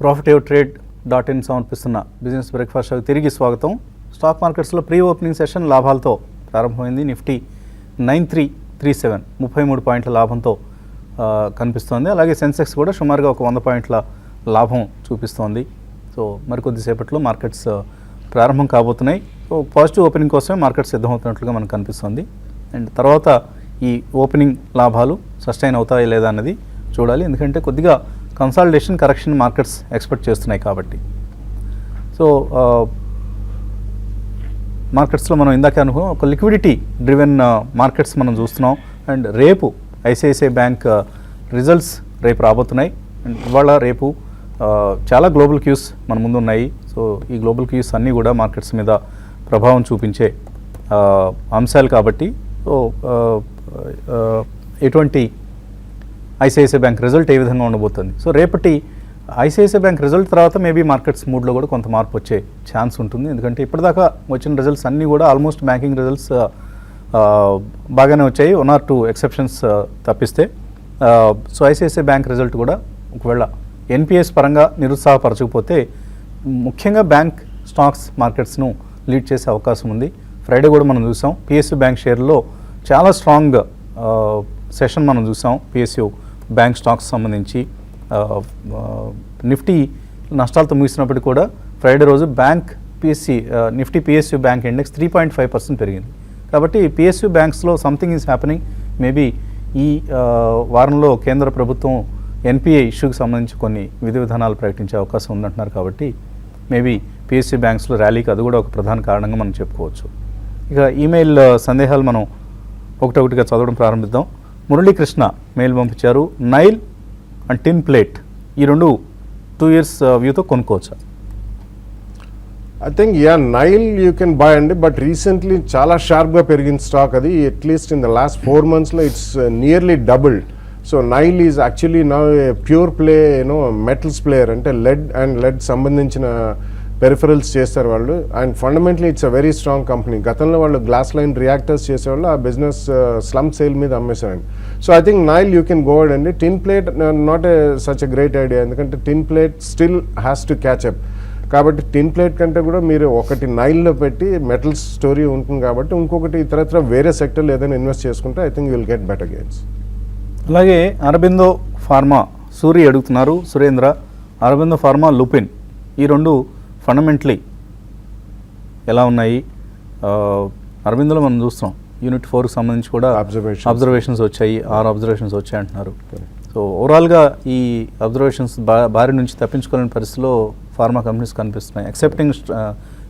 profityourtrade.in సమర్పిస్తున్న business breakfast షోకి తిరిగి స్వాగతం. స్టాక్ మార్కెట్స్లో ప్రీ ఓపెనింగ్ సెషన్ లాభాలతో ప్రారంభమైంది. నిఫ్టీ 9337 33 పాయింట్ల లాభంతో కనిపిస్తోంది. అలాగే సెన్సెక్స్ కూడా సుమారుగా ఒక 100 పాయింట్ల లాభం చూపిస్తోంది. సో మరికొద్దిసేపట్లో మార్కెట్స్ ప్రారంభం కాబోతున్నాయి. సో పాజిటివ్ ఓపెనింగ్ కోసమే మార్కెట్స్ సిద్ధమవుతున్నట్లుగా మనకు కనిపిస్తుంది. అండ్ తర్వాత ఈ ఓపెనింగ్ లాభాలు సస్టైన్ అవుతాయా లేదా అన్నది చూడాలి. ఎందుకంటే కొద్దిగా కన్సాలిడేషన్ కరెక్షన్ మార్కెట్స్ ఎక్స్పెక్ట్ చేస్తున్నాయి కాబట్టి. సో మార్కెట్స్లో మనం ఇందాక అనుకున్నాం ఒక లిక్విడిటీ డ్రివెన్ మార్కెట్స్ మనం చూస్తున్నాం. అండ్ రేపు ఐసిఐసిఐ బ్యాంక్ రిజల్ట్స్ రేపు రాబోతున్నాయి. అండ్ ఇవాళ రేపు చాలా గ్లోబల్ క్యూస్ మన ముందు ఉన్నాయి. సో ఈ గ్లోబల్ క్యూస్ అన్నీ కూడా మార్కెట్స్ మీద ప్రభావం చూపించే అంశాలు కాబట్టి సో ఎటువంటి ఐసిఐసిఐ బ్యాంక్ రిజల్ట్ ఏ విధంగా ఉండబోతుంది. సో రేపటి ఐసిఐసిఐ బ్యాంక్ రిజల్ట్ తర్వాత మేబీ మార్కెట్స్ మూడ్లో కూడా కొంత మార్పు వచ్చే ఛాన్స్ ఉంటుంది. ఎందుకంటే ఇప్పటిదాకా వచ్చిన రిజల్ట్స్ అన్నీ కూడా ఆల్మోస్ట్ బ్యాంకింగ్ రిజల్ట్స్ బాగానే వచ్చాయి, 1 or 2 ఎక్సెప్షన్స్ తప్పిస్తే. సో ఐసిఐసిఐ బ్యాంక్ రిజల్ట్ కూడా ఒకవేళ ఎన్పిఎస్ పరంగా నిరుత్సాహపరచకపోతే ముఖ్యంగా బ్యాంక్ స్టాక్స్ మార్కెట్స్ను లీడ్ చేసే అవకాశం ఉంది. ఫ్రైడే కూడా మనం చూసాం పిఎస్యు బ్యాంక్ షేర్లో చాలా స్ట్రాంగ్ సెషన్ మనం చూసాం. పిఎస్యు బ్యాంక్ స్టాక్స్ సంబంధించి నిఫ్టీ నష్టాలతో ముగిసినప్పటికీ కూడా ఫ్రైడే రోజు bank Nifty PSU bank index 3.5% పెరిగింది. కాబట్టి పిఎస్యు బ్యాంక్స్లో సంథింగ్ ఈజ్ హ్యాపెనింగ్. మేబీ ఈ వారంలో కేంద్ర ప్రభుత్వం ఎన్పిఏ ఇష్యూకి సంబంధించి కొన్ని విధి విధానాలు ప్రకటించే అవకాశం ఉందంటున్నారు. కాబట్టి మేబీ పిఎస్యు బ్యాంక్స్లో ర్యాలీకి అది కూడా ఒక ప్రధాన కారణంగా మనం చెప్పుకోవచ్చు. ఇక ఈమెయిల్ సందేహాలు మనం ఒకటొకటిగా చదవడం ప్రారంభిద్దాం. మురళీకృష్ణ మెయిల్ పంపించారు. నైల్ అండ్ టిన్ ప్లేట్ ఈ రెండు 2 years వ్యూతో కొనుక్కోవచ్చా? I think Nile you can buy అండి, బట్ రీసెంట్లీ చాలా షార్ప్గా పెరిగిన స్టాక్ అది. అట్లీస్ట్ ఇన్ ద లాస్ట్ 4 monthsలో it's nearly doubled. So Nile is actually now a pure play metals player, అంటే లెడ్ సంబంధించిన పెరిఫరల్స్ చేస్తారు వాళ్ళు. And fundamentally it's a very strong company. గతంలో వాళ్ళు గ్లాస్ లైన్ రియాక్టర్స్ చేసేవాళ్ళు, ఆ బిజినెస్ స్లమ్ సేల్ మీద అమ్మేశారండి. So I think Nile you can go అండి. Tin plate not such a great idea, ఎందుకంటే tin plate still has to catch up. కాబట్టి tin plate కంటే కూడా మీరు ఒకటి నైల్లో పెట్టి మెటల్స్ స్టోరీ ఉంటుంది కాబట్టి ఇంకొకటి ఇతరత్ర వేరే సెక్టర్లో ఏదైనా ఇన్వెస్ట్ చేసుకుంటే I think you will get better gains. అలాగే అరబిందో ఫార్మా సూరి అడుగుతున్నారు. సురేంద్ర, అరబిందో ఫార్మా, లుపిన్ ఈ రెండు ఫండమెంటలీ ఎలా ఉన్నాయి? అరబిందోలో మనం చూస్తాం యూనిట్ 4కి సంబంధించి కూడా అబ్జర్వేషన్స్ వచ్చాయి, 6 అబ్జర్వేషన్స్ వచ్చాయి అంటున్నారు. సో ఓవరాల్గా ఈ అబ్జర్వేషన్స్ బారి నుంచి తప్పించుకోలేని పరిస్థితిలో ఫార్మా కంపెనీస్ కనిపిస్తున్నాయి, excepting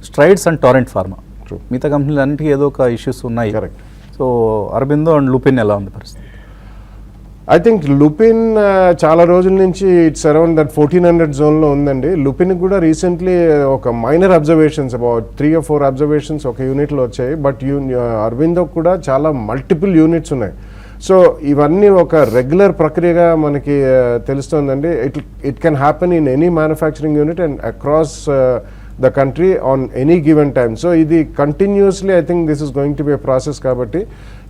strides and Torrent pharma. మిగతా కంపెనీలు అన్నిటికీ ఏదో ఒక ఇష్యూస్ ఉన్నాయి. సో అరబిందో అండ్ లుపిన్ ఎలా ఉంది పరిస్థితి? ఐ థింక్ లుపిన్ చాలా రోజుల నుంచి ఇట్స్ అరౌండ్ దట్ 1400 జోన్లో ఉందండి. లుపిన్ కూడా రీసెంట్లీ ఒక minor observations about 3 or 4 observations ఒక యూనిట్లో వచ్చాయి. బట్ అరబిందో కూడా చాలా మల్టిపుల్ యూనిట్స్ ఉన్నాయి. సో ఇవన్నీ ఒక రెగ్యులర్ ప్రక్రియగా మనకి తెలుస్తుందండి. It can happen in any manufacturing unit and across the country on any given time. So ఇది continuously I think this is going to be a process. కాబట్టి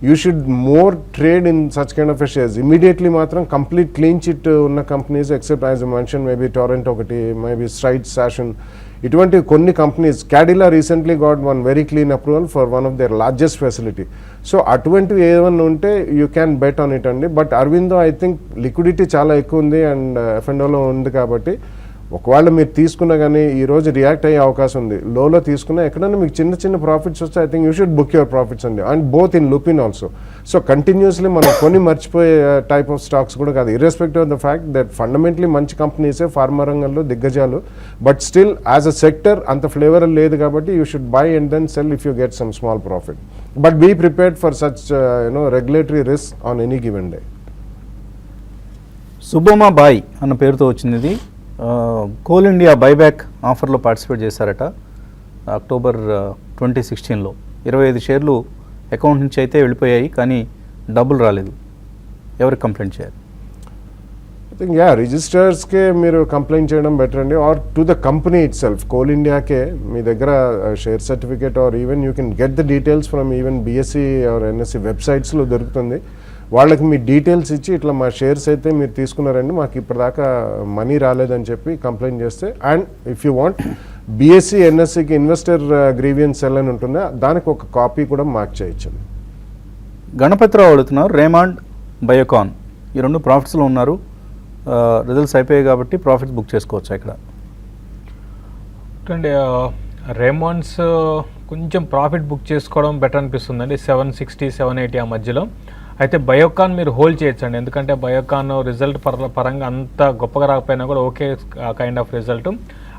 you should more trade in such kind of a shares. Immediately మాత్రం complete clean chit ఉన్న companies except as I mentioned maybe Torrent ఒకటి, maybe Strides, Sassion, ఇటువంటి కొన్ని companies. Cadila recently got one very clean approval for one of their largest facility. So అటువంటివి ఏమైనా ఉంటే you can bet on it అండి. But Aurobindo I think liquidity చాలా ఎక్కువ ఉంది అండ్ F&Oలో ఉంది కాబట్టి ఒకవేళ మీరు తీసుకున్నా కానీ ఈరోజు రియాక్ట్ అయ్యే అవకాశం ఉంది. లోలో తీసుకున్నా ఎక్కడైనా మీకు చిన్న చిన్న ప్రాఫిట్స్ వస్తే I think you should book your profits అండి. And both in Lupin also. So continuously మనం కొన్ని మర్చిపోయే టైప్ ఆఫ్ స్టాక్స్ కూడా కాదు, irrespective of the fact that fundamentally మంచి కంపెనీసే ఫార్మా రంగంలో దిగ్గజాలు. But still as a sector అంత ఫ్లేవర్ లేదు కాబట్టి you should buy and then sell if you get some small profit. But be prepared for such regulatory risk on any given day. Subbamma bye అన్న పేరుతో వచ్చింది ఇది. Coal India buyback ఆఫర్లో participate చేశారట October 2016లో. 25 షేర్లు అకౌంట్ నుంచి అయితే వెళ్ళిపోయాయి, కానీ డబ్బులు రాలేదు. ఎవరికి కంప్లైంట్ చేయాలి? ఐ థింక్ రిజిస్టర్స్కే మీరు కంప్లైంట్ చేయడం బెటర్ అండి, or to the company itself. Coal ఇండియాకే మీ దగ్గర share certificate or even you can get the details from even BSE or NSE వెబ్సైట్స్లో దొరుకుతుంది. వాళ్ళకి మీ డీటెయిల్స్ ఇచ్చి ఇట్లా మా షేర్స్ అయితే మీరు తీసుకున్నారండి, మాకు ఇప్పటిదాకా మనీ రాలేదని చెప్పి కంప్లైంట్ చేస్తే, and if you want BSE ఎన్ఎస్సికి ఇన్వెస్టర్ గ్రీవియన్స్ సెల్ అని ఉంటుంది, దానికి ఒక కాపీ కూడా మార్క్ చేయొచ్చండి. గణపతిరావు అడుగుతున్నారు రేమాండ్, బయోకాన్ ఈ రెండు ప్రాఫిట్స్లో ఉన్నారు, రిజల్ట్స్ అయిపోయాయి కాబట్టి ప్రాఫిట్స్ బుక్ చేసుకోవచ్చు ఇక్కడ. అండి రేమాండ్స్ కొంచెం ప్రాఫిట్ బుక్ చేసుకోవడం బెటర్ అనిపిస్తుందండి, 760 780 ఆ మధ్యలో. అయితే బయోకాన్ మీరు హోల్డ్ చేయొచ్చండి, ఎందుకంటే బయోకాన్ రిజల్ట్ పరంగా అంత గొప్పగా రాకపోయినా కూడా ఓకే కైండ్ ఆఫ్ రిజల్ట్.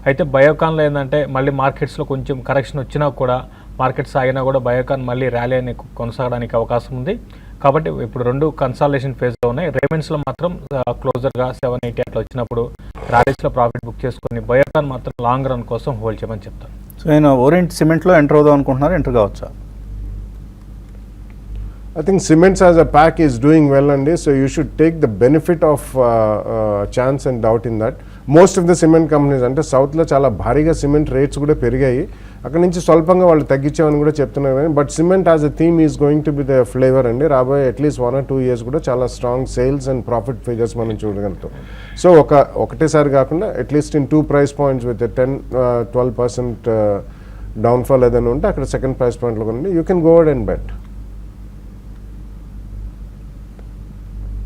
అయితే బయోకాన్లో ఏంటంటే మళ్ళీ మార్కెట్స్లో కొంచెం కరెక్షన్ వచ్చినా కూడా, మార్కెట్స్ ఆగినా కూడా బయోకాన్ మళ్ళీ ర్యాలీ అని కొనసాగడానికి అవకాశం ఉంది. కాబట్టి ఇప్పుడు రెండు కన్సాలిడేషన్ ఫేజ్లో ఉన్నాయి. రేమండ్స్లో మాత్రం క్లోజర్గా 780 అట్లా వచ్చినప్పుడు ర్యాలీస్లో ప్రాఫిట్ బుక్ చేసుకుని బయోకాన్ మాత్రం లాంగ్ రన్ కోసం హోల్డ్ చేయమని చెప్తాను. సో నేను ఓరియంట్ సిమెంట్లో ఎంటర్ అవుదాం అనుకుంటున్నారు, enter కావచ్చా? I think cements as a pack is doing well and so you should take the benefit of chance and doubt in that. Most of the cement companies అంటే సౌత్లో చాలా భారీగా cement rates కూడా పెరిగాయి, అక్కడ నుంచి స్వల్పంగా వాళ్ళు తగ్గించామని కూడా చెప్తున్నారు. కానీ but cement as a theme is going to be the flavour అండి. రాబోయే అట్లీస్ట్ 1 or 2 years కూడా చాలా strong sales and profit figures మనం చూడగలుగుతాం. సో ఒకటేసారి కాకుండా at least in 2 price points with 10-12% downfall ఏదైనా ఉంటే అక్కడ సెకండ్ ప్రైస్ పాయింట్లో కొనండి, you can go ahead and bet.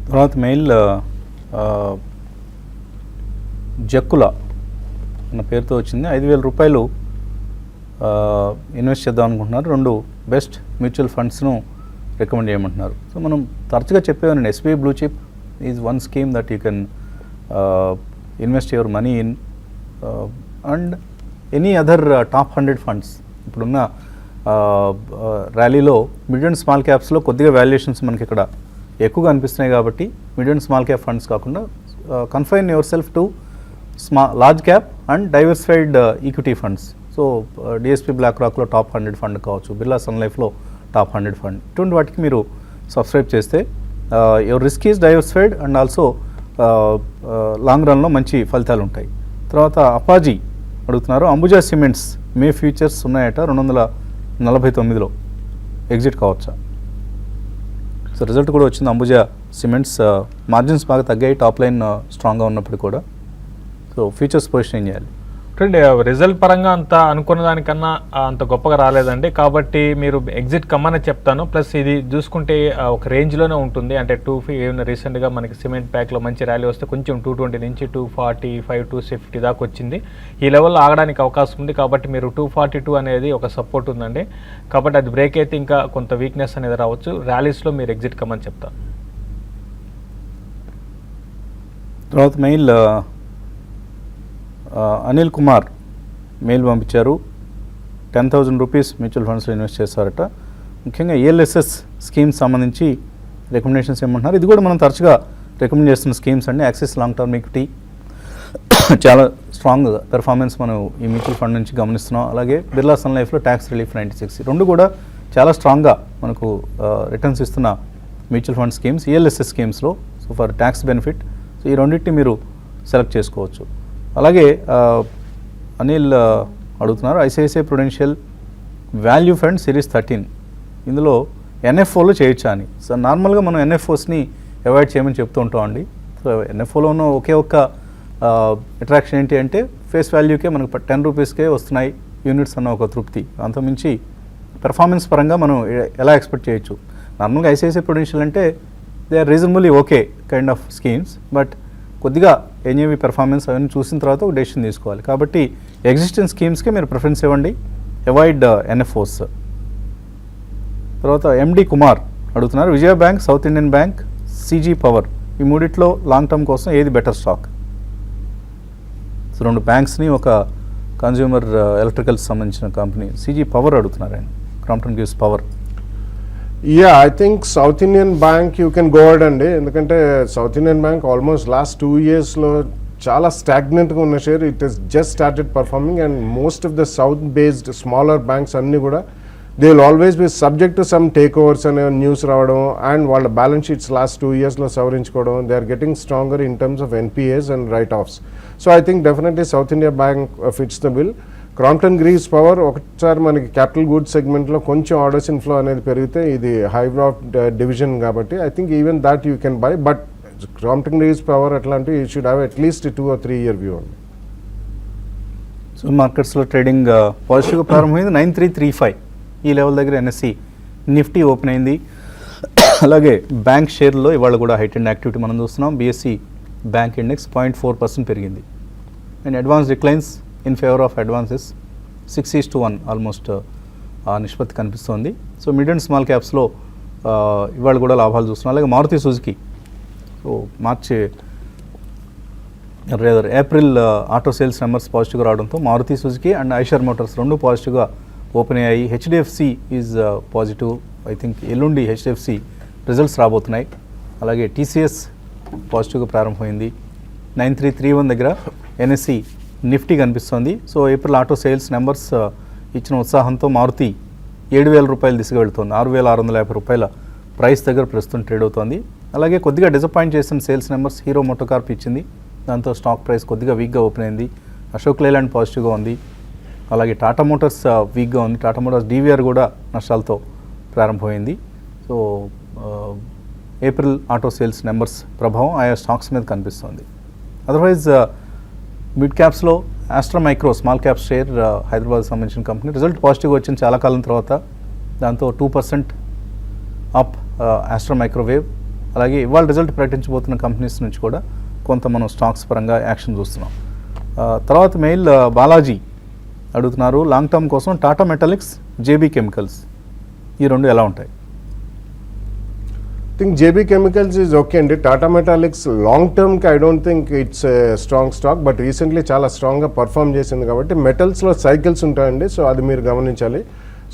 తర్వాత మెయిల్ జక్కుల అన్న పేరుతో వచ్చింది, 5,000 రూపాయలు ఇన్వెస్ట్ చేద్దాం అనుకుంటున్నారు, 2 బెస్ట్ మ్యూచువల్ ఫండ్స్ను రికమెండ్ చేయమంటున్నారు. సో మనం తరచుగా చెప్పేవారండి, SBI blue chip is one scheme that you can invest your money in, and any other top 100 funds. ఇప్పుడున్న ర్యాలీలో మిడ్ అండ్ స్మాల్ క్యాప్స్లో కొద్దిగా వాల్యుయేషన్స్ మనకి ఇక్కడ ఎక్కువగా అనిపిస్తున్నాయి కాబట్టి mid and small cap funds కాకుండా confine yourself to large cap and diversified equity funds. So DSP black రాక్లో టాప్ 100 ఫండ్ కావచ్చు, బిర్లా సన్ లైఫ్లో టాప్ 100 ఫండ్, ఇటువంటి వాటికి మీరు సబ్స్క్రైబ్ చేస్తే your risk is diversified and also long రన్లో మంచి ఫలితాలు ఉంటాయి. తర్వాత అపాజీ అడుగుతున్నారు, అంబుజా సిమెంట్స్ మే ఫ్యూచర్స్ ఉన్నాయట 249లో ఎగ్జిట్ కావచ్చా? సో రిజల్ట్ కూడా వచ్చింది, అంబుజా సిమెంట్స్ మార్జిన్స్ బాగా తగ్గాయి, టాప్ లైన్ స్ట్రాంగ్గా ఉన్నప్పుడు కూడా. సో ఫ్యూచర్స్ పొజిషన్ చేయాలి. రిజల్ట్ పరంగా అంత అనుకున్న దానికన్నా అంత గొప్పగా రాలేదండి, కాబట్టి మీరు ఎగ్జిట్ కమ్మని చెప్తాను. ప్లస్ ఇది చూసుకుంటే ఒక రేంజ్లోనే ఉంటుంది, అంటే 250 రీసెంట్గా మనకి సిమెంట్ ప్యాక్లో మంచి ర్యాలీ వస్తే కొంచెం 220 నుంచి 245 250 దాకా వచ్చింది. ఈ లెవెల్లో ఆగడానికి అవకాశం ఉంది, కాబట్టి మీరు 242 అనేది ఒక సపోర్ట్ ఉందండి, కాబట్టి అది బ్రేక్ అయితే ఇంకా కొంత వీక్నెస్ అనేది రావచ్చు. ర్యాలీస్లో మీరు ఎగ్జిట్ కమ్మని చెప్తాను. తర్వాత మెయిల్ అనిల్ కుమార్ మెయిల్ పంపించారు, 10,000 రూపీస్ మ్యూచువల్ ఫండ్స్లో ఇన్వెస్ట్ చేస్తారట. ముఖ్యంగా ఏఎల్ఎస్ఎస్ స్కీమ్స్ సంబంధించి రికమెండేషన్స్ ఏమంటున్నారు. ఇది కూడా మనం తరచుగా రికమెండ్ చేస్తున్న స్కీమ్స్ అండి. యాక్సిస్ లాంగ్ టర్మ్ ఈక్విటీ చాలా స్ట్రాంగ్ పెర్ఫార్మెన్స్ మనం ఈ మ్యూచువల్ ఫండ్ నుంచి గమనిస్తున్నాం. అలాగే బిర్లా సన్ లైఫ్లో ట్యాక్స్ రిలీఫ్ 96, రెండు కూడా చాలా స్ట్రాంగ్గా మనకు రిటర్న్స్ ఇస్తున్న మ్యూచువల్ ఫండ్ స్కీమ్స్ ఏఎల్ఎస్ఎస్ స్కీమ్స్లో. So for tax benefit so ఈ రెండింటిని మీరు సెలెక్ట్ చేసుకోవచ్చు. అలాగే అనిల్ అడుగుతున్నారు, ICICI Prudential value fund series 13 ఇందులో ఎన్ఎఫ్ఓలో చేయొచ్చా అని. సో నార్మల్గా మనం ఎన్ఎఫ్ఓస్ని అవాయిడ్ చేయమని చెప్తూ ఉంటాం అండి. సో ఎన్ఎఫ్ఓలో ఉన్న ఒకే ఒక్క అట్రాక్షన్ ఏంటి అంటే ఫేస్ వాల్యూకే మనకు 10 రూపీస్కే వస్తున్నాయి యూనిట్స్ అన్న ఒక తృప్తి, అంతకుమించి పెర్ఫార్మెన్స్ పరంగా మనం ఎలా ఎక్స్పెక్ట్ చేయొచ్చు. నార్మల్గా ఐసిఐసిఐ ప్రుడెన్షియల్ అంటే they are reasonably okay kind of schemes, but కొద్దిగా ఎన్ఏవి పెర్ఫార్మెన్స్ అవన్నీ చూసిన తర్వాత ఒక డెసిషన్ తీసుకోవాలి. కాబట్టి ఎగ్జిస్టింగ్ స్కీమ్స్కే మీరు ప్రిఫరెన్స్ ఇవ్వండి, అవాయిడ్ ఎన్ఎఫ్ఓస్. తర్వాత ఎండి కుమార్ అడుగుతున్నారు, విజయ bank, south Indian bank, సిజీ power ఈ మూడిట్లో లాంగ్ టర్మ్ కోసం ఏది బెటర్ స్టాక్? సో 2 బ్యాంక్స్ని ఒక కన్జ్యూమర్ ఎలక్ట్రికల్స్ సంబంధించిన కంపెనీ సిజీ పవర్ అడుగుతున్నారు ఆయన, Crompton gives power. Yeah, I think South Indian Bank you can go ahead అండి, ఎందుకంటే South Indian Bank almost last 2 yearsలో చాలా స్టాగ్నెంట్గా ఉన్న share. It is just started performing and most of the south based smaller banks అన్నీ కూడా they will always be subject to some takeovers అనే news రావడం అండ్ వాళ్ళ బ్యాలెన్స్ షీట్స్ లాస్ట్ 2 yearsలో సవరించుకోవడం. They are getting stronger in terms of NPAs and write offs. So I think definitely South India Bank fits the bill. Crompton Greaves power ఒకసారి మనకి capital goods సెగ్మెంట్లో కొంచెం orders inflow అనేది పెరిగితే ఇది హైబ్రాఫ్ డివిజన్ కాబట్టి I think even that you can buy, but Crompton Greaves power అట్లాంటివి you should have at least 2 or 3 year view అండి. సో మార్కెట్స్లో ట్రేడింగ్ పాజిటివ్గా ప్రారంభమైంది. 9335 ఈ లెవెల్ దగ్గర ఎన్ఎస్సి నిఫ్టీ ఓపెన్ అయింది. అలాగే బ్యాంక్ షేర్లో ఇవాళ కూడా హైటెండ్ యాక్టివిటీ మనం చూస్తున్నాం. బీఎస్సీ బ్యాంక్ ఇండెక్స్ 0.4% పెరిగింది. And advance declines in favour of advances 6:1 almost ఆ నిష్పత్తి కనిపిస్తోంది. సో మిడ్ అండ్ స్మాల్ క్యాప్స్లో ఇవాళ కూడా లాభాలు చూస్తున్నాం. అలాగే Maruti Suzuki so April auto sales numbers పాజిటివ్గా రావడంతో Maruti Suzuki and Eicher Motors రెండు పాజిటివ్గా ఓపెన్ అయ్యాయి. HDFC is positive. I think ఎల్లుండి హెచ్డిఎఫ్సి రిజల్ట్స్ రాబోతున్నాయి. అలాగే టీసీఎస్ పాజిటివ్గా ప్రారంభమైంది. 9331 దగ్గర ఎన్ఎస్సి నిఫ్టీ కనిపిస్తోంది. So April auto sales numbers ఇచ్చిన ఉత్సాహంతో మారుతి 7,000 రూపాయల దిశగా వెళుతోంది. 6,650 రూపాయల ప్రైస్ దగ్గర ప్రస్తుతం ట్రేడ్ అవుతోంది. అలాగే కొద్దిగా డిసప్పాయింట్ చేసిన సేల్స్ నెంబర్స్ హీరో మోటోకార్ప్ ఇచ్చింది. దాంతో స్టాక్ ప్రైస్ కొద్దిగా వీక్గా ఓపెన్ అయింది. అశోక్ లేలాండ్ పాజిటివ్గా ఉంది. అలాగే టాటా మోటార్స్ వీక్గా ఉంది. టాటా మోటార్స్ డీవీఆర్ కూడా నష్టాలతో ప్రారంభమైంది. So April auto sales numbers ప్రభావం ఆయా స్టాక్స్ మీద కనిపిస్తుంది. అదర్వైజ్ మిడ్ క్యాప్స్లో Astra Micro small cap share Hyderabad సంబంధించిన కంపెనీ రిజల్ట్ పాజిటివ్గా వచ్చింది చాలా కాలం తర్వాత. దాంతో 2% అప్ ఆస్ట్రా మైక్రోవేవ్. అలాగే ఇవాళ రిజల్ట్ ప్రకటించబోతున్న కంపెనీస్ నుంచి కూడా కొంత మనం స్టాక్స్ పరంగా యాక్షన్ చూస్తున్నాం. తర్వాత మెయిల్ బాలాజీ అడుగుతున్నారు లాంగ్ టర్మ్ కోసం టాటా మెటాలిక్స్, జేబీ కెమికల్స్ ఈ రెండు ఎలా ఉంటాయి? I think JB Chemicals is okay అండి. టాటా మెటాలిక్స్ లాంగ్ టర్మ్కి I don't think it's strong stock, but recently చాలా స్ట్రాంగ్గా పర్ఫామ్ చేసింది కాబట్టి మెటల్స్లో సైకిల్స్ ఉంటాయండి. సో అది మీరు గమనించాలి.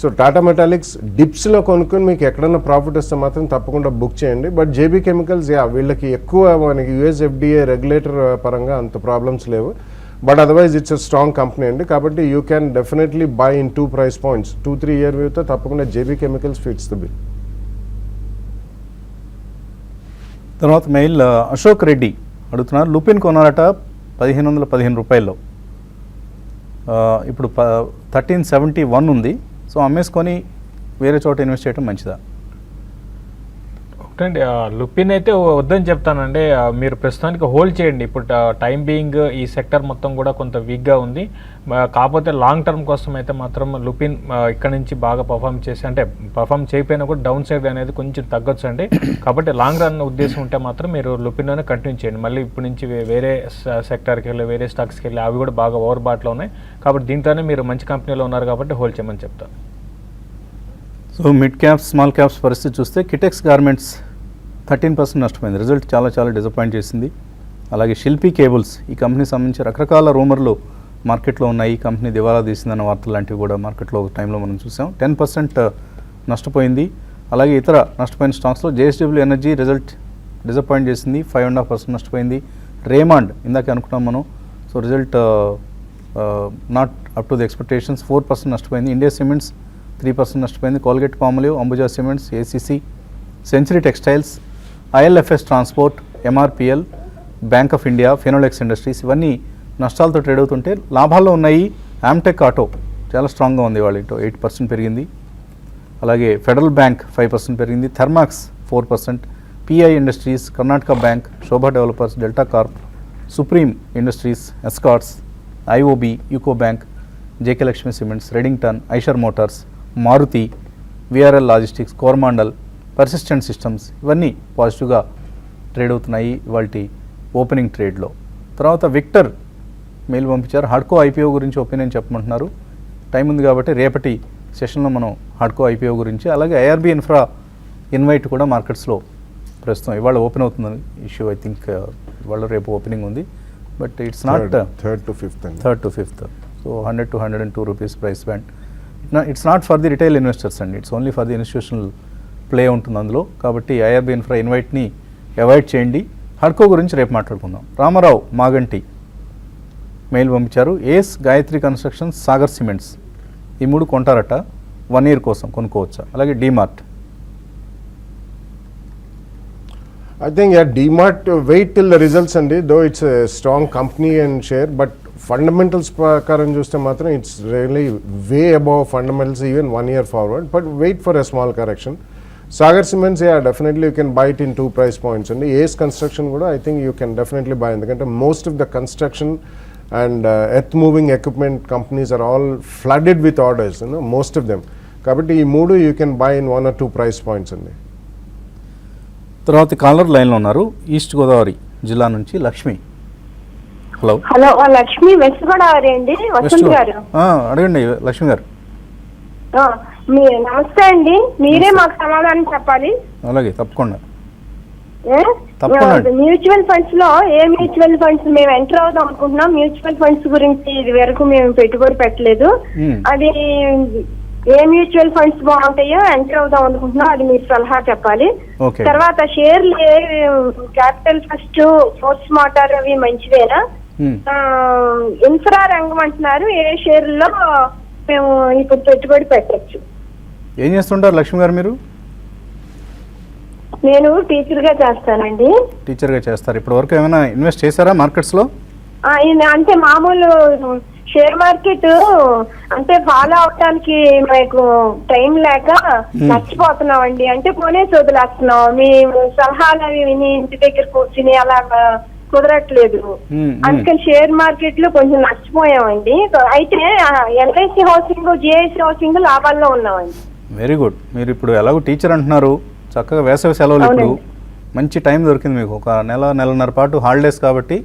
సో టాటా మెటాలిక్స్ డిప్స్లో కొనుక్కొని మీకు ఎక్కడన్నా ప్రాఫిట్ వస్తే మాత్రం తప్పకుండా బుక్ చేయండి. బట్ జేబీ కెమికల్స్ వీళ్ళకి ఎక్కువ మనకి యూఎస్ ఎఫ్డిఏ రెగ్యులేటర్ పరంగా అంత ప్రాబ్లమ్స్ లేవు. But otherwise it's a strong company అండి. కాబట్టి you can definitely by in 2 price points. 2-3 year వ్యూతో తప్పకుండా JB chemicals fits the bill. తర్వాత మెయిల్ అశోక్ రెడ్డి అడుగుతున్నారు లుపిన్ కొనాలట 1,515 రూపాయల్లో, ఇప్పుడు 1371 ఉంది. సో అమ్మేసుకొని వేరే చోట ఇన్వెస్ట్ చేయడం మంచిదా? ఒకటండి లుపిన్ అయితే వద్దని చెప్తానండి. మీరు ప్రస్తుతానికి హోల్డ్ చేయండి. ఇప్పుడు టైం బీయింగ్ ఈ సెక్టర్ మొత్తం కూడా కొంత వీక్గా ఉంది. కాకపోతే లాంగ్ టర్మ్ కోసం అయితే మాత్రం లుపిన్ ఇక్కడ నుంచి బాగా పర్ఫామ్ చేసి అంటే పర్ఫామ్ చేయకపోయినా కూడా డౌన్ సైడ్ అనేది కొంచెం తగ్గొచ్చు అండి. కాబట్టి లాంగ్ రన్ ఉద్దేశం ఉంటే మాత్రం మీరు లుపిన్లోనే కంటిన్యూ చేయండి. మళ్ళీ ఇప్పటి నుంచి వేరే సెక్టర్కి వెళ్ళి వేరే స్టాక్స్కి వెళ్ళి అవి కూడా బాగా ఓవర్ బాట్లో ఉన్నాయి. కాబట్టి దీంట్లోనే మీరు మంచి కంపెనీలో ఉన్నారు కాబట్టి హోల్డ్ చేయమని చెప్తాను. So mid caps small caps పరిస్థితి చూస్తే కిటెక్స్ గార్మెంట్స్ 13% నష్టపోయింది. రిజల్ట్ చాలా డిసప్పాయింట్ చేసింది. అలాగే శిల్పి కేబుల్స్ ఈ కంపెనీ సంబంధించి రకరకాల రూమర్లు మార్కెట్లో ఉన్నాయి. ఈ కంపెనీ దివాలా తీసిందన్న వార్తలు లాంటివి కూడా మార్కెట్లో ఒక టైంలో మనం చూసాం. 10% నష్టపోయింది. అలాగే ఇతర నష్టపోయిన స్టాక్స్లో జేఎస్డబ్ల్యూ ఎనర్జీ రిజల్ట్ డిసప్పాయింట్ చేసింది, 5.5% నష్టపోయింది. రేమాండ్ ఇందాక అనుకున్నాం మనం. So result not up to the expectations, 4% నష్టపోయింది. ఇండియా సిమెంట్స్ 3% నష్టపోయింది. Colgate Palmolive, Ambuja cements, ACC, century textiles, IL&FS transport, MRPL, bank of India, Finolex industries ఇవన్నీ నష్టాలతో ట్రేడ్ అవుతుంటే లాభాల్లో ఉన్నాయి. ఆమ్టెక్ ఆటో చాలా స్ట్రాంగ్గా ఉంది. వాళ్ళు 8% పెరిగింది. అలాగే ఫెడరల్ బ్యాంక్ 5% పెరిగింది. Thermax 4%, PI Industries, Karnataka Bank, Shobha Developers, Delta Corp, Supreme Industries, Escorts, IOB, UCO Bank, JK Lakshmi Cements, Redington, Eicher Motors, Maruti, VRL Logistics, Coromandel, Persistent Systems ఇవన్నీ పాజిటివ్గా ట్రేడ్ అవుతున్నాయి ఇవాల్టి ఓపెనింగ్ ట్రేడ్లో. తర్వాత విక్టర్ మెయిల్ పంపించారు హాడ్కో ఐపీఓ గురించి ఒపీనియన్ చెప్పమంటున్నారు. టైం ఉంది కాబట్టి రేపటి సెషన్లో మనం హాడ్కో ఐపీఓ గురించి, అలాగే ఐఆర్బీ ఇన్ఫ్రా ఇన్వైట్ కూడా మార్కెట్స్లో ప్రస్తుతం ఇవాళ ఓపెన్ అవుతుందని ఇష్యూ. ఐ థింక్ ఇవాళ రేపు ఓపెనింగ్ ఉంది. But it's not third to fifth. So 100 to 102 rupees price band. It's not for the retail investors అండి, it's only for the institutional play ఉంటుంది అందులో. కాబట్టి ఐఆర్బీ ఇన్ఫ్రా ఇన్వైట్ని అవాయిడ్ చేయండి. హడ్కో గురించి రేపు మాట్లాడుకుందాం. రామారావు మాగంటి మెయిల్ పంపించారు ఏస్, గాయత్రి కన్స్ట్రక్షన్స్, సాగర్ సిమెంట్స్ ఈ 3 కొంటారట 1 year కోసం కొనుక్కోవచ్చా? అలాగే DMart. I think DMart wait till the results and though it's a strong company and share, but fundamentals ప్రకారం చూస్తే మాత్రం it's really way above fundamentals even 1 year forward, but wait for a small correction. Sagar cements definitely you can buy it in 2 price points అండి. Ace construction కూడా I think you can definitely buy, ఎందుకంటే most of the construction and earth moving equipment companies are all flooded with orders, most of them. కాబట్టి ఈ 3 you can buy in 1 or 2 price points అండి. తర్వాత caller లైన్లో ఉన్నారు, east Godavari జిల్లా నుంచి Lakshmi. Hello. Hello, Lakshmi, west Godavari అండి. వసంత్ గారు అడగండి లక్ష్మి గారు. నమస్తే అండి. మీరే మాకు సమాధానం చెప్పాలి. అలాగే, తప్పకుండా. మ్యూచువల్ ఫండ్స్ లో ఏ మ్యూచువల్ ఫండ్స్ మేము ఎంటర్ అవుదాం అనుకుంటున్నాం. మ్యూచువల్ ఫండ్స్ గురించి ఇది వరకు మేము పెట్టుబడి పెట్టలేదు. అది ఏ మ్యూచువల్ ఫండ్స్ బాగుంటాయో ఎంటర్ అవుదాం అనుకుంటున్నాం, అది మీరు సలహా చెప్పాలి. తర్వాత షేర్లు క్యాపిటల్ ఫస్ట్, ఫోర్స్ మోటార్ అవి మంచివేనా? ఇన్ఫ్రా రంగం అంటున్నారు, ఏ షేర్లో మేము ఇప్పుడు పెట్టుబడి పెట్టచ్చు? ఏం చేస్తుంటారు లక్ష్మి గారు మీరు? నేను టీచర్ గా చేస్తానండి. టీచర్ గా చేస్తారు. ఇప్పటి వరకు ఏమైనా ఇన్వెస్ట్ చేశారా మార్కెట్స్ లో? అంటే మామూలు షేర్ మార్కెట్ అంటే ఫాలో అవటానికి మాకు టైం లేక మర్చిపోతున్నామండి. అంటే కొనేసి వదిలేస్తున్నాం. మీ సలహాలు అవి విని ఇంటి దగ్గర కూర్చుని అలా కుదరట్లేదు. అందుకని షేర్ మార్కెట్ లో కొంచెం నష్టపోయామండి. అయితే ఎల్ఐసి హౌసింగ్, జిఐసి హౌసింగ్ లాభాల్లో ఉన్నామండి. Very good. మీరు ఇప్పుడు ఎలాగో టీచర్ అంటున్నారు, చక్కగా వేసవి సెలవులు, ఇప్పుడు మంచి టైం దొరికింది మీకు. ఒక నెలన్నర పాటు హాలిడేస్ కాబట్టి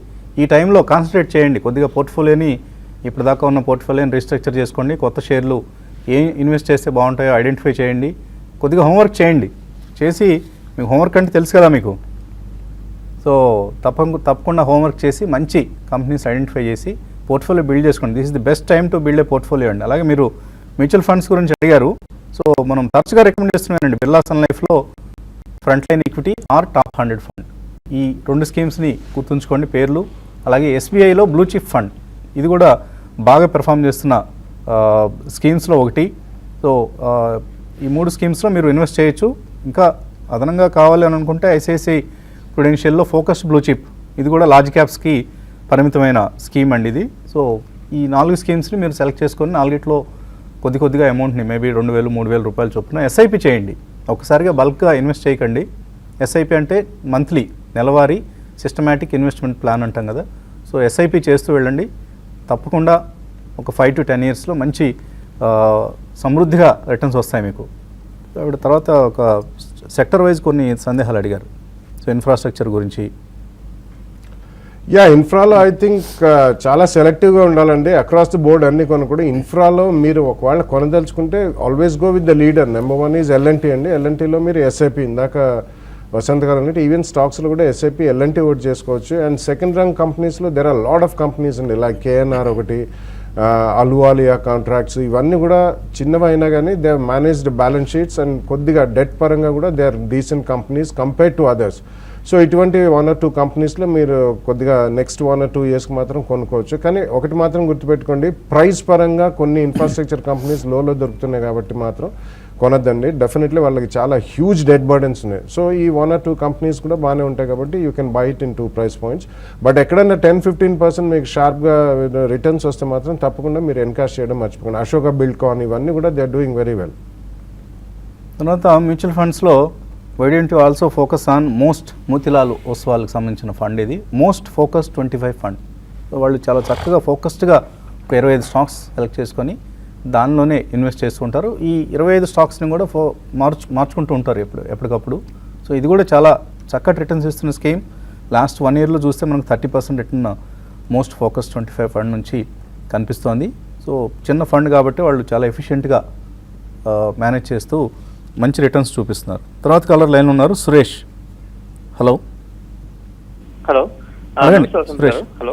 ఈ టైంలో కాన్సన్ట్రేట్ చేయండి. కొద్దిగా పోర్ట్ఫోలియోని, ఇప్పుడు దాకా ఉన్న పోర్ట్ఫోలియోని రీస్ట్రక్చర్ చేసుకోండి. కొత్త షేర్లు ఏం ఇన్వెస్ట్ చేస్తే బాగుంటాయో ఐడెంటిఫై చేయండి. కొద్దిగా హోంవర్క్ చేయండి. చేసి, మీకు హోంవర్క్ అంటే తెలుసు కదా మీకు, సో తప్పకుండా హోంవర్క్ చేసి మంచి కంపెనీస్ ఐడెంటిఫై చేసి పోర్ట్ఫోలియో బిల్డ్ చేసుకోండి. This is the best time to build a portfolio అండి. అలాగే మీరు మ్యూచువల్ ఫండ్స్ గురించి అడిగారు. సో మనం తరచుగా రికమెండ్ చేస్తున్నానండి బిర్లా సన్ లైఫ్లో front line equity are top 100 fund. ఈ 2 స్కీమ్స్ని గుర్తుంచుకోండి పేర్లు. అలాగే ఎస్బీఐలో బ్లూ చిప్ ఫండ్, ఇది కూడా బాగా పెర్ఫామ్ చేస్తున్న స్కీమ్స్లో ఒకటి. సో ఈ 3 స్కీమ్స్లో మీరు ఇన్వెస్ట్ చేయొచ్చు. ఇంకా అదనంగా కావాలి అని అనుకుంటే ఐసిఐసిఐ ప్రుడెన్షియల్లో ఫోకస్డ్ బ్లూ చిప్, ఇది కూడా లార్జ్ క్యాప్స్కి పరిమితమైన స్కీమ్ అండి ఇది. సో ఈ 4 స్కీమ్స్ని మీరు సెలెక్ట్ చేసుకొని 4ట్లో కొద్దిగా అమౌంట్ని మేబీ 2,000, 3,000 రూపాయలు చొప్పున ఎస్ఐపి చేయండి. ఒకసారిగా బల్క్గా ఇన్వెస్ట్ చేయకండి. ఎస్ఐపి అంటే మంత్లీ, నెలవారీ సిస్టమాటిక్ ఇన్వెస్ట్మెంట్ ప్లాన్ అంటాం కదా. సో ఎస్ఐపి చేస్తూ వెళ్ళండి. తప్పకుండా ఒక 5 to 10 yearsలో మంచి సమృద్ధిగా రిటర్న్స్ వస్తాయి మీకు. తర్వాత ఒక సెక్టర్ వైజ్ కొన్ని సందేహాలు అడిగారు. సో ఇన్ఫ్రాస్ట్రక్చర్ గురించి. ఇన్ఫ్రాలో ఐ థింక్ చాలా సెలెక్టివ్గా ఉండాలండి. అక్రాస్ ది బోర్డ్ అన్ని కూడా ఇన్ఫ్రాలో మీరు ఒకవేళ కొనదలుచుకుంటే always go with the leader. Number 1 is L&T అండి. ఎల్ఎన్టీలో మీరు ఎస్ఐపి, ఇందాక వసంత్ గారు అంటే ఈవెన్ స్టాక్స్లో కూడా ఎస్ఐపి, ఎల్ఎన్టీ ఒకటి చేసుకోవచ్చు. అండ్ సెకండ్ ర్యాంక్ కంపెనీస్లో there are lot of companies అండి, లైక్ కేఎన్ఆర్ ఒకటి, అలువాలియా కాంట్రాక్ట్స్, ఇవన్నీ కూడా చిన్నవైనా కానీ they managed balance sheets and కొద్దిగా డెట్ పరంగా కూడా they are decent companies compared to others. So ఇటువంటి 1 or 2 కంపెనీస్లో మీరు కొద్దిగా నెక్స్ట్ 1 or 2 yearsకి మాత్రం కొనుక్కోవచ్చు. కానీ ఒకటి మాత్రం గుర్తుపెట్టుకోండి, ప్రైస్ పరంగా కొన్ని ఇన్ఫ్రాస్ట్రక్చర్ కంపెనీస్ లోలో దొరుకుతున్నాయి కాబట్టి మాత్రం కొనద్దండి. డెఫినెట్లీ వాళ్ళకి చాలా హ్యూజ్ డెట్ బర్డెన్స్ ఉన్నాయి. సో ఈ 1 or 2 కంపెనీస్ కూడా బాగానే ఉంటాయి కాబట్టి you can buy it in 2 price points. But ఎక్కడన్నా 10-15% మీకు షార్ప్గా రిటర్న్స్ వస్తే మాత్రం తప్పకుండా మీరు ఎన్కాష్ చేయడం మర్చిపోకండి. అశోక బిల్డ్కాన్ ఇవన్నీ కూడా they are doing very well. తర్వాత మ్యూచువల్ ఫండ్స్లో why don't you also focus on most Motilal ఓస్వాల్కి సంబంధించిన ఫండ్ ఇది, మోస్ట్ ఫోకస్డ్ 25 ఫండ్. సో వాళ్ళు చాలా చక్కగా ఫోకస్డ్గా ఒక 25 స్టాక్స్ సెలెక్ట్ చేసుకొని దానిలోనే ఇన్వెస్ట్ చేస్తుంటారు. ఈ 25 స్టాక్స్ని కూడా మార్చుకుంటూ ఉంటారు ఎప్పటికప్పుడు. సో ఇది కూడా చాలా చక్కటి రిటర్న్స్ ఇస్తున్న స్కీమ్. లాస్ట్ 1 yearలో చూస్తే మనకు 30% రిటర్న్ మోస్ట్ ఫోకస్డ్ 25 ఫండ్ నుంచి కనిపిస్తోంది. సో చిన్న ఫండ్ కాబట్టి వాళ్ళు చాలా ఎఫిషియెంట్గా మేనేజ్ చేస్తూ మంచి రిటర్న్స్ చూపిస్తున్నారు. తర్వాత కలర్ లైన్ ఉన్నారు సురేష్. హలో. సురేష్. హలో,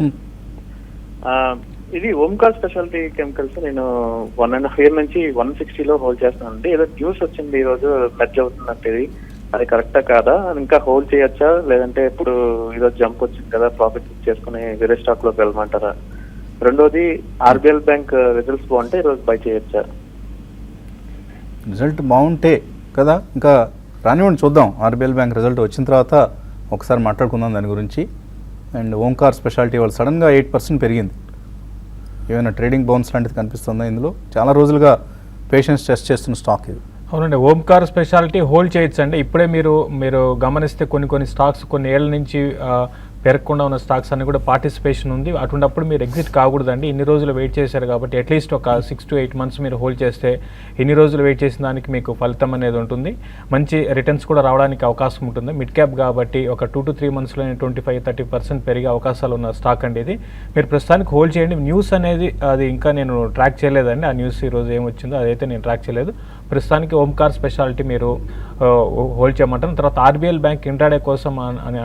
ఇది ఓంకార్ స్పెషాలిటీ కెమికల్స్. నేను 1.5 year నుంచి 160లో హోల్డ్ చేస్తున్నానండి. ఏదో న్యూస్ వచ్చింది ఈ రోజు మెర్జ్ అవుతున్నట్టు, ఇది అది కరెక్టా కాదా? ఇంకా హోల్డ్ చేయొచ్చా, లేదంటే ఇప్పుడు ఈరోజు జంప్ వచ్చింది కదా ప్రాఫిట్ బుక్ చేసుకుని వేరే స్టాక్ లోకి వెళ్ళమంటారా? రెండోది ఆర్బిఎల్ బ్యాంక్ రిజల్ట్స్ బాగుంటే ఈరోజు బై చేయొచ్చా? రిజల్ట్ బాగుంటే కదా, ఇంకా రానివ్వండి చూద్దాం. ఆర్బిఎల్ బ్యాంక్ రిజల్ట్ వచ్చిన తర్వాత ఒకసారి మాట్లాడుకుందాం దాని గురించి. అండ్ ఓంకార్ స్పెషాలిటీ వాళ్ళు సడన్గా 8% పెరిగింది. ఏమైనా ట్రేడింగ్ బౌన్స్ లాంటిది కనిపిస్తుందా ఇందులో? చాలా రోజులుగా పేషెన్స్ టెస్ట్ చేస్తున్న స్టాక్ ఇది. అవునండి, ఓంకార్ స్పెషాలిటీ హోల్డ్ చేయొచ్చు అండి. ఇప్పుడే మీరు గమనిస్తే కొన్ని స్టాక్స్ కొన్ని ఏళ్ళ నుంచి పెరగకుండా ఉన్న స్టాక్స్ అన్ని కూడా పార్టిసిపేషన్ ఉంది. అటువంటిప్పుడు మీరు ఎగ్జిట్ కాకూడదండి. ఇన్ని రోజులు వెయిట్ చేశారు కాబట్టి అట్లీస్ట్ ఒక 6 to 8 months మీరు హోల్డ్ చేస్తే ఇన్ని రోజులు వెయిట్ చేసిన దానికి మీకు ఫలితం అనేది ఉంటుంది. మంచి రిటర్న్స్ కూడా రావడానికి అవకాశం ఉంటుంది. మిడ్ క్యాప్ కాబట్టి ఒక 2 to 3 monthsలో 25-30% పెరిగే అవకాశాలు ఉన్న స్టాక్ అండి ఇది. మీరు ప్రస్తుతానికి హోల్డ్ చేయండి. న్యూస్ అనేది అది ఇంకా నేను ట్రాక్ చేయలేదండి. ఆ న్యూస్ ఈరోజు ఏమొచ్చిందో అదైతే నేను ట్రాక్ చేయలేదు. ప్రస్తుతానికి ఓంకార్ స్పెషాలిటీ మీరు హోల్డ్ చేయమంటారు. తర్వాత ఆర్బీఎల్ బ్యాంక్ ఇంట్రాడే కోసం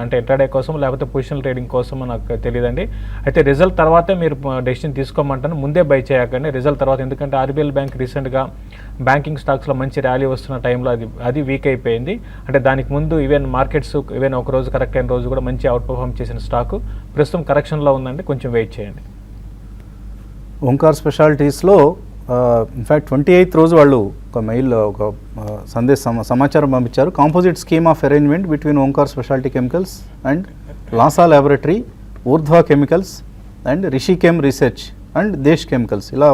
అంటే ఇంట్రాడే కోసం లేకపోతే పొజిషనల్ ట్రేడింగ్ కోసం నాకు తెలియదండి. అయితే రిజల్ట్ తర్వాతే మీరు డెసిషన్ తీసుకోమంటాను, ముందే బై చేయకండి రిజల్ట్ తర్వాత. ఎందుకంటే ఆర్బీఎల్ బ్యాంక్ రీసెంట్గా బ్యాంకింగ్ స్టాక్స్లో మంచి ర్యాలీ వస్తున్న టైంలో అది వీక్ అయిపోయింది. అంటే దానికి ముందు ఈవెన్ మార్కెట్స్ ఈవెన్ ఒక రోజు కరెక్ట్ అయిన రోజు కూడా మంచి అవుట్ పర్ఫామ్ చేసిన స్టాక్ ప్రస్తుతం కరెక్షన్లో ఉందండి, కొంచెం వెయిట్ చేయండి. ఓంకార్ స్పెషాలిటీస్లో ఇన్ఫ్యాక్ట్ 28th రోజు వాళ్ళు ఒక మెయిల్ ఒక సమాచారం పంపించారు. Composite scheme of arrangement between Omkar speciality chemicals and Lasa laboratory, Urdhva chemicals and Rishichem research and Desh chemicals, ఇలా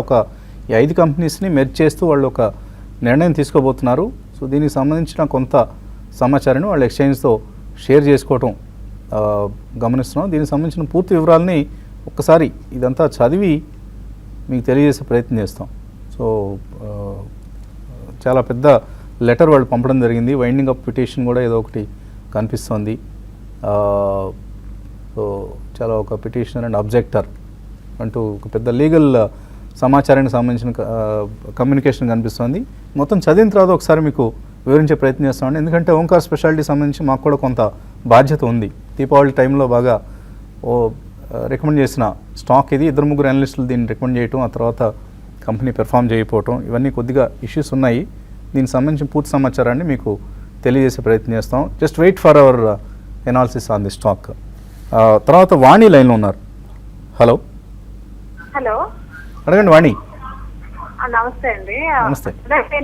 ఈ 5 కంపెనీస్ని మెర్జ్ చేస్తూ వాళ్ళు ఒక నిర్ణయం తీసుకోబోతున్నారు. సో దీనికి సంబంధించిన కొంత సమాచారాన్ని వాళ్ళు ఎక్స్చేంజ్తో షేర్ చేసుకోవటం గమనిస్తున్నాం. దీనికి సంబంధించిన పూర్తి వివరాలని ఒక్కసారి ఇదంతా చదివి మీకు తెలియజేసే ప్రయత్నం చేస్తాం. సో చాలా పెద్ద లెటర్ వాళ్ళు పంపడం జరిగింది. వైండింగ్ అప్ పిటిషన్ కూడా ఏదో ఒకటి కనిపిస్తోంది. సో చాలా ఒక పిటిషనర్ అండ్ అబ్జెక్టర్ అంటూ ఒక పెద్ద లీగల్ సమాచారానికి సంబంధించిన కమ్యూనికేషన్ కనిపిస్తోంది. మొత్తం చదివిన తర్వాత ఒకసారి మీకు వివరించే ప్రయత్నం చేస్తామండి. ఎందుకంటే ఓంకార్ స్పెషాలిటీ సంబంధించి మాకు కూడా కొంత బాధ్యత ఉంది. దీపావళి టైంలో బాగా రికమెండ్ చేసిన స్టాక్ ఇది. 2-3 అనలిస్టులు దీన్ని రికమెండ్ చేయటం, ఆ తర్వాత కంపెనీ పెర్ఫామ్ చేయకపోవటం, ఇవన్నీ కొద్దిగా ఇష్యూస్ ఉన్నాయి. దీనికి సంబంధించిన పూర్తి సమాచారాన్ని మీకు తెలియజేసే ప్రయత్నం చేస్తాం. Just wait for our analysis on the stock. తర్వాత వాణి లైన్లో ఉన్నారు. హలో హలో, అడగండి వాణి. నమస్తే అండి. నమస్తే.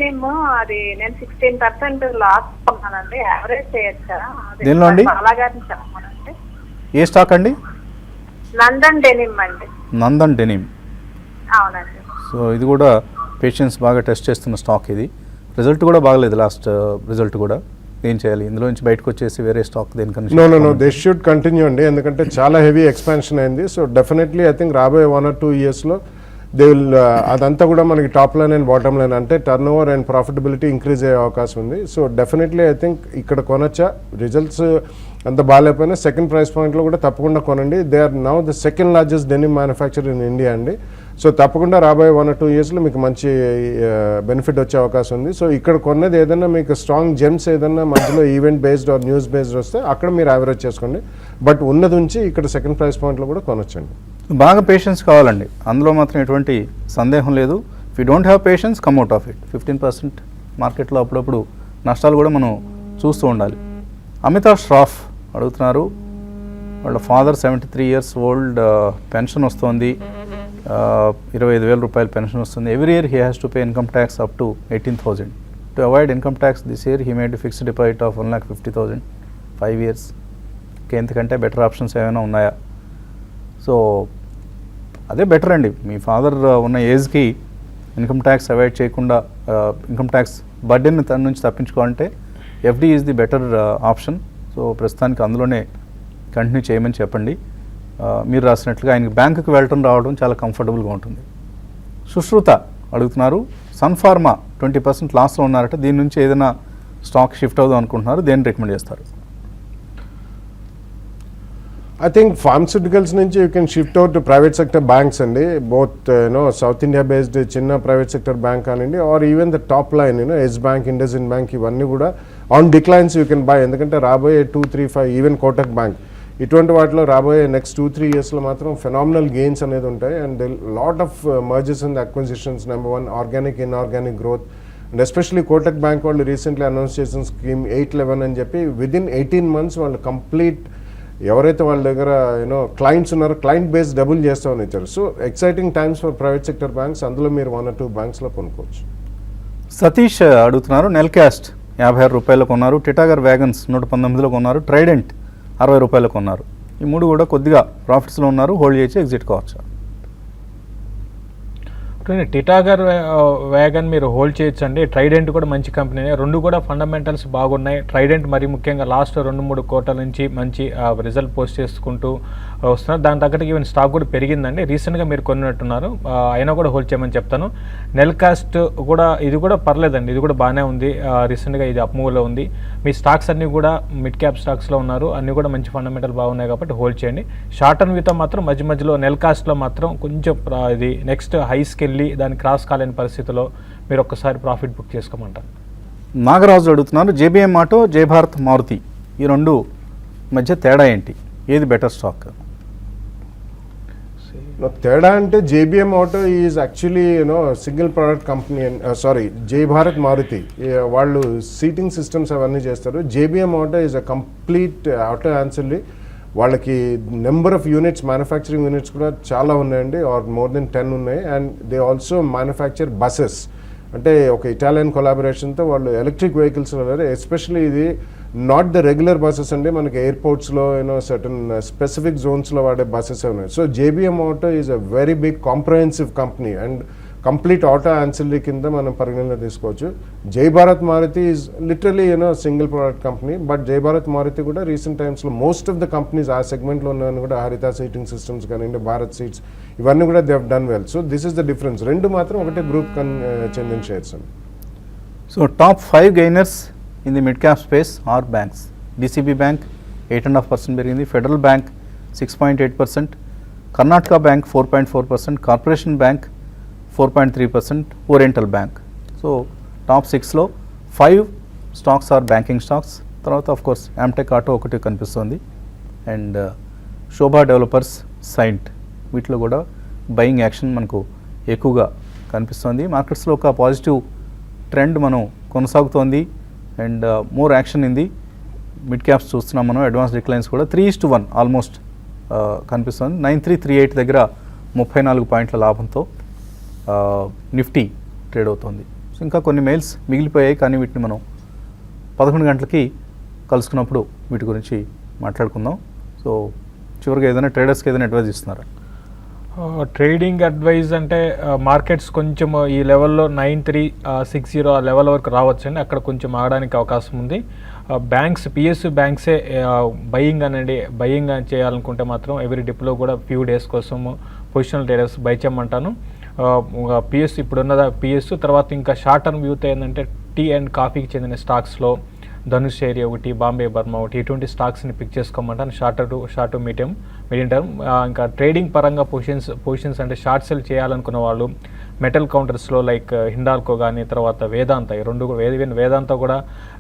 నేను 16% లాస్ ఉన్నానండి, యావరేజ్ చేయొచ్చా? దేనిలో అండి? అలాగని చెప్పమనండి. ఏ స్టాక్ అండి? నందన్ డెనిమ్ అండి. నందన్ డెనిమ్. అవునండి. సో ఇది కూడా పేషెన్స్ బాగా టెస్ట్ చేస్తున్న స్టాక్ ఇది. రిజల్ట్ కూడా బాగలేదు, లాస్ట్ రిజల్ట్ కూడా. ఏం చేయాలి? ఇందులో నుంచి బయటకు వచ్చేసి వేరే స్టాక్ దేనికన్నా? నో దిస్ షుడ్ కంటిన్యూ అండి, ఎందుకంటే చాలా హెవీ ఎక్స్పాన్షన్ అయింది. సో డెఫినెట్లీ ఐ థింక్ రాబోయే 1 or 2 yearsలో దే విల్ అదంతా కూడా మనకి top line and bottom line అంటే turnover and profitability increase అయ్యే అవకాశం ఉంది. సో డెఫినెట్లీ ఐ థింక్ ఇక్కడ కొనొచ్చా? రిజల్ట్స్ అంత బాగాలేకపోయినా సెకండ్ ప్రైస్ పాయింట్లో కూడా తప్పకుండా కొనండి. They are now the second largest denim manufacture in India అండి. సో తప్పకుండా రాబోయే 1 or 2 yearsలో మీకు మంచి బెనిఫిట్ వచ్చే అవకాశం ఉంది. సో ఇక్కడ కొన్నది ఏదైనా మీకు స్ట్రాంగ్ జెమ్స్ ఏదైనా మధ్యలో event based or news based వస్తే అక్కడ మీరు యావరేజ్ చేసుకోండి. బట్ ఉన్నది ఉంచి ఇక్కడ సెకండ్ ప్రైస్ పాయింట్లో కూడా కొనొచ్చండి. బాగా పేషెన్స్ కావాలండి, అందులో మాత్రం ఎటువంటి సందేహం లేదు. If you don't have patience, come out of it. 15% మార్కెట్లో అప్పుడప్పుడు నష్టాలు కూడా మనం చూస్తూ ఉండాలి. అమితాబ్ ష్రాఫ్ అడుగుతున్నారు, వాళ్ళ ఫాదర్ 73 years old, పెన్షన్ వస్తుంది, 25,000 రూపాయలు పెన్షన్ వస్తుంది. Every year he has to pay income tax up to 18,000. To avoid income tax this year he made fixed deposit of 1,50,000 5 years. ఇంకెంతకంటే బెటర్ ఆప్షన్స్ ఏమైనా ఉన్నాయా? సో అదే బెటర్ అండి. మీ father ఉన్న ఏజ్కి ఇన్కమ్ ట్యాక్స్ అవాయిడ్ చేయకుండా income tax burden తన నుంచి తప్పించుకోవాలంటే FD is the better option. So ప్రస్తుతానికి అందులోనే కంటిన్యూ చేయమని చెప్పండి. మీరు రాసినట్లుగా ఆయనకి బ్యాంకుకి వెళ్ళటం రావడం చాలా కంఫర్టబుల్గా ఉంటుంది. సుశ్రుత అడుగుతున్నారు, సన్ఫార్మా 20% లాస్లో ఉన్నారట, దీని నుంచి ఏదైనా స్టాక్ షిఫ్ట్ అవుదాం అనుకుంటున్నారు, దేన్ని రికమెండ్ చేస్తారు? I think pharmaceuticals నుంచి you can shift out to private sector banks అండి. both South India based చిన్న private sector bank కానివ్వండి or even the top line Yes Bank, IndusInd Bank ఇవన్నీ కూడా on declines you can buy. ఎందుకంటే రాబోయే 2, 3, 5 even Kotak bank ఇటువంటి వాటిలో రాబోయే నెక్స్ట్ 2-3 yearsలో మాత్రం ఫెనామినల్ గెయిన్స్ అనేది ఉంటాయి. And lot of mergers and acquisitions, number 1 organic inorganic growth. And especially Kotak bank వాళ్ళు రీసెంట్లీ అనౌన్స్ చేసిన స్కీమ్ 811 అని చెప్పి విదిన్ 18 months వాళ్ళు కంప్లీట్ ఎవరైతే వాళ్ళ దగ్గర క్లయింట్స్ ఉన్నారో క్లయింట్ బేస్ డబుల్ చేస్తామని ఇచ్చారు. So exciting times for private sector banks. అందులో మీరు 1 or 2 బ్యాంక్స్లో కొనుక్కోవచ్చు. సతీష్ అడుగుతున్నారు, నెల్కాస్ట్ 56 రూపాయలకు కొన్నారు, టిటాగర్ వ్యాగన్స్ 119లో కొన్నారు, ట్రైడెంట్ 60 రూపాయలకు కొన్నారు. ఈ మూడు కూడా కొద్దిగా ప్రాఫిట్స్లో ఉన్నారు, హోల్డ్ చేసి ఎగ్జిట్ కావచ్చు. టిటాగర్ వ్యాగన్ మీరు హోల్డ్ చేయొచ్చు అండి. ట్రైడెంట్ కూడా మంచి కంపెనీనే, రెండు కూడా ఫండమెంటల్స్ బాగున్నాయి. ట్రైడెంట్ మరి ముఖ్యంగా లాస్ట్ 2-3 క్వార్టర్ల నుంచి మంచి రిజల్ట్ పోస్ట్ చేసుకుంటూ వస్తున్నారు. దాని తగ్గట్టు ఈవెన్ స్టాక్ కూడా పెరిగిందండి. రీసెంట్గా మీరు కొన్నట్టున్నారు, అయినా కూడా హోల్డ్ చేయమని చెప్తాను. నెల్ కాస్ట్ కూడా ఇది కూడా పర్లేదండి, ఇది కూడా బాగానే ఉంది. రీసెంట్గా ఇది అప్మూవ్లో ఉంది. మీ స్టాక్స్ అన్నీ కూడా మిడ్ క్యాప్ స్టాక్స్లో ఉన్నారు, అన్నీ కూడా మంచి ఫండమెంటల్ బాగున్నాయి కాబట్టి హోల్డ్ చేయండి. షార్ట్ టర్మ్ వ్యూతో మాత్రం మధ్యలో నెల్ కాస్ట్లో మాత్రం కొంచెం ఇది నెక్స్ట్ హైస్కి వెళ్ళి దాన్ని క్రాస్ కాలేని పరిస్థితిలో మీరు ఒక్కసారి ప్రాఫిట్ బుక్ చేసుకోమంటారు. నాగరాజు అడుగుతున్నారు, జేబీఎం ఆటో, జై భారత్ మారుతి ఈ రెండు మధ్య తేడా ఏంటి, ఏది బెటర్ స్టాక్? తేడా అంటే JBM auto is actually single product company, sorry Jay Bharat Maruti వాళ్ళు సీటింగ్ సిస్టమ్స్ అవన్నీ చేస్తారు. JBM auto is a complete auto ancillary. వాళ్ళకి number of units, manufacturing units కూడా చాలా ఉన్నాయండి, ఆర్ మోర్ దెన్ 10 ఉన్నాయి. And they also manufacture buses, అంటే ఒక ఇటాలియన్ కొలాబరేషన్తో వాళ్ళు ఎలక్ట్రిక్ వెహికల్స్ ఉన్నారు. ఎస్పెషల్లీ ఇది నాట్ ద రెగ్యులర్ బస్సెస్ అండి, మనకి ఎయిర్పోర్ట్స్లో సర్టన్ స్పెసిఫిక్ జోన్స్లో వాడే బస్సెస్ ఉన్నాయి. So JBM auto is a very big comprehensive company and complete auto ancillary కింద మనం పరిగణలో తీసుకోవచ్చు. Jai Bharat Maruti is literally single product company. But Jai Bharat Maruti కూడా రీసెంట్ టైమ్స్లో మోస్ట్ ఆఫ్ ద కంపెనీస్ ఆ సెగ్మెంట్లో ఉన్నవన్నీ కూడా హరిత సీటింగ్ సిస్టమ్స్ కానీ భారత్ సీట్స్ ఇవన్నీ కూడా they have done well. So this is the difference. రెండు మాత్రం ఒకటే గ్రూప్ చెందిన షేర్స్ అండి. So top 5 gainers in the mid cap space are banks. DCB bank 8.5% పెరిగింది, Federal Bank 6.8%, Karnataka Bank 4.4%, Corporation Bank 4.3%, Oriental Bank. So top 6లో 5 stocks are banking stocks. తర్వాత of course Amtek auto ఒకటి కనిపిస్తుంది, and Shobha developers, saint, వీటిలో కూడా buying action మనకు ఎక్కువగా కనిపిస్తుంది. మార్కెట్స్లో ఒక పాజిటివ్ ట్రెండ్ మనం కొనసాగుతోంది, and more action in the mid caps చూస్తున్నాం మనం. అడ్వాన్స్ డిక్లైన్స్ కూడా 3:1 ఆల్మోస్ట్ కనిపిస్తుంది. 9338 దగ్గర 34 పాయింట్ల లాభంతో నిఫ్టీ ట్రేడ్ అవుతుంది. సో ఇంకా కొన్ని మెయిల్స్ మిగిలిపోయాయి, కానీ వీటిని మనం 11 గంటలకి కలుసుకున్నప్పుడు వీటి గురించి మాట్లాడుకుందాం. సో చివరిగా ఏదైనా ట్రేడర్స్కి ఏదైనా అడ్వైజ్ ఇస్తున్నారా? ట్రేడింగ్ అడ్వైజ్ అంటే మార్కెట్స్ కొంచెం ఈ లెవెల్లో 9360 ఆ లెవెల్ వరకు రావచ్చండి, అక్కడ కొంచెం ఆగడానికి అవకాశం ఉంది. బ్యాంక్స్, పిఎస్యు బ్యాంక్సే బయింగ్ చేయాలనుకుంటే మాత్రం ఎవ్రీ డిప్లో కూడా ఫ్యూ డేస్ కోసం పొజిషనల్ ట్రేడర్స్ బై చేయమంటాను. పిఎస్ ఇప్పుడున్న పిఎస్ తర్వాత ఇంకా షార్ట్ టర్మ్ వ్యూతో ఏంటంటే టీ అండ్ కాఫీకి చెందిన స్టాక్స్లో ధనుష్ ఏరియా ఒకటి, బాంబే బర్మా ఒకటి, ఇటువంటి స్టాక్స్ని పిక్ చేసుకోమంటాను షార్ట్ టు మీడియం టర్మ్. ఇంకా ట్రేడింగ్ పరంగా పొజిషన్స్ అంటే షార్ట్ సెల్ చేయాలనుకున్న వాళ్ళు మెటల్ కౌంటర్స్లో లైక్ హిండాల్కో కానీ, తర్వాత వేదాంత, ఈ రెండు వేదాంత కూడా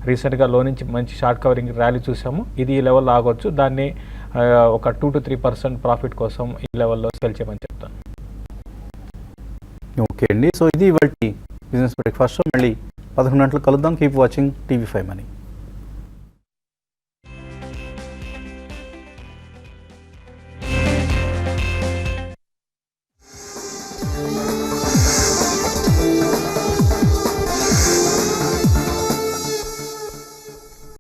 రీసెంట్గా లో నుంచి మంచి షార్ట్ కవరింగ్ ర్యాలీ చూసాము. ఇది ఈ లెవెల్లో ఆగొచ్చు, దాన్ని ఒక 2 to 3% ప్రాఫిట్ కోసం ఈ లెవెల్లో సెల్ చేయమని చెప్తాను. ఓకే అండి, సో ఇది ఇవాల్టి బిజినెస్ బ్రేక్ఫాస్ట్. మళ్ళీ 11 గంటలకు కలుద్దాం. Keep watching TV5 Money.